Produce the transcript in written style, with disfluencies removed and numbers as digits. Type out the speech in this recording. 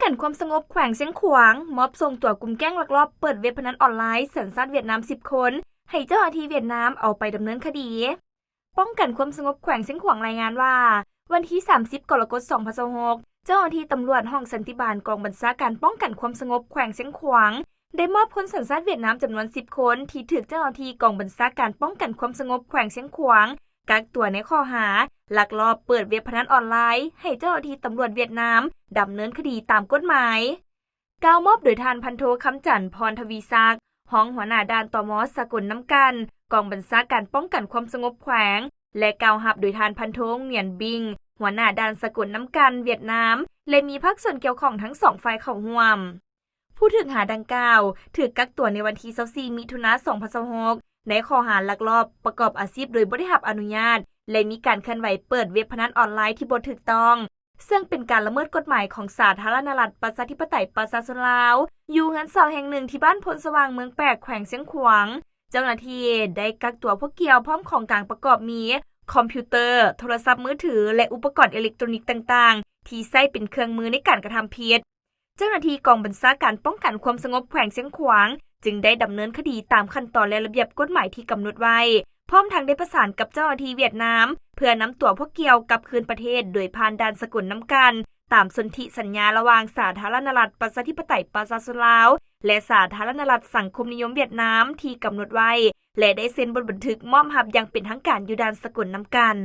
กันความสงบแขวงเชียงขวางม็อบส่งตัวกลุ่มแก๊งลักลอบเปิดเว็บพนันออนไลน์สัญชาติเวียดนาม10 คนให้เจ้าหน้าที่เวียดนามเอาไปดำเนินคดีป้องกันความสงบแขวงเชียงขวางรายงานว่าวันที่30กรกฎาคม2026เจ้าหน้าที่ตำรวจห้องสันติบาลกองบัญชาการป้องกันความสงบแขวงเชียงขวางได้มอบคนสัญชาติเวียดนามจำนวน10 คนที่ถูกเจ้าหน้าที่กองบัญชาการป้องกันความสงบแขวงเชียงขวางกักตัวในข้อหาลักลอบเปิดเว็บพนันออนไลน์ให้เจ้าหน้าที่ตำรวจเวียดนามดำเนินคดีตามกฎหมายกล่าวมอบโดยทานพันโทคำจันทร์พรทวีศักดิ์ห้องหัวหน้าด่านตม.สกลน้ำกันกองบัญชาการป้องกันความสงบแขวงและกล่าวรับโดยทานพันโทเหมียนบิงหัวหน้าด่านสกลน้ำกันเวียดนามและมีภาคส่วนเกี่ยวข้องทั้งสองฝ่ายเข้าร่วมผู้ถูกหาดังกล่าวถูกกักตัวในวันที่24มิถุนายน2026ในข้อหาลักลอบประกอบอาชีพโดยบ่ได้รับอนุญาตและมีการเคลื่อนไหวเปิดเว็บพนันออนไลน์ที่บ่ถูกต้องซึ่งเป็นการละเมิดกฎหมายของสาธารณรัฐประชาธิปไตยประชาชนลาวอยู่เฮือนเสาแห่งหนึ่งที่บ้านพลสว่างเมืองแปกแขวงเชียงขวางเจ้าหน้าที่ได้กักตัวพวกเกี่ยวพร้อมของกลางประกอบมีคอมพิวเตอร์โทรศัพท์มือถือและอุปกรณ์อิเล็กทรอนิกส์ต่างๆที่ใช้เป็นเครื่องมือในการกระทำผิดเจ้าหน้าที่กองบัญชาการป้องกันความสงบแขวงเชียงขวางจึงได้ดำเนินคดีตามขั้นตอนและระเบียบกฎหมายที่กำหนดไว้พร้อมทั้งได้ประสานกับเจ้าหน้าที่เวียดนามเพื่อนำตัวพวกเกี่ยวกลับคืนประเทศโดยผ่านด่านสกลน้ำกันตามสนธิสัญญาระหว่างสาธารณรัฐประชาธิปไตยประชาชนลาวและสาธารณรัฐสังคมนิยมเวียดนามที่กำหนดไว้และได้เซ็นบนบันทึกมอบรับอย่างเป็นทางการอยู่ด่านสกลน้ำกัน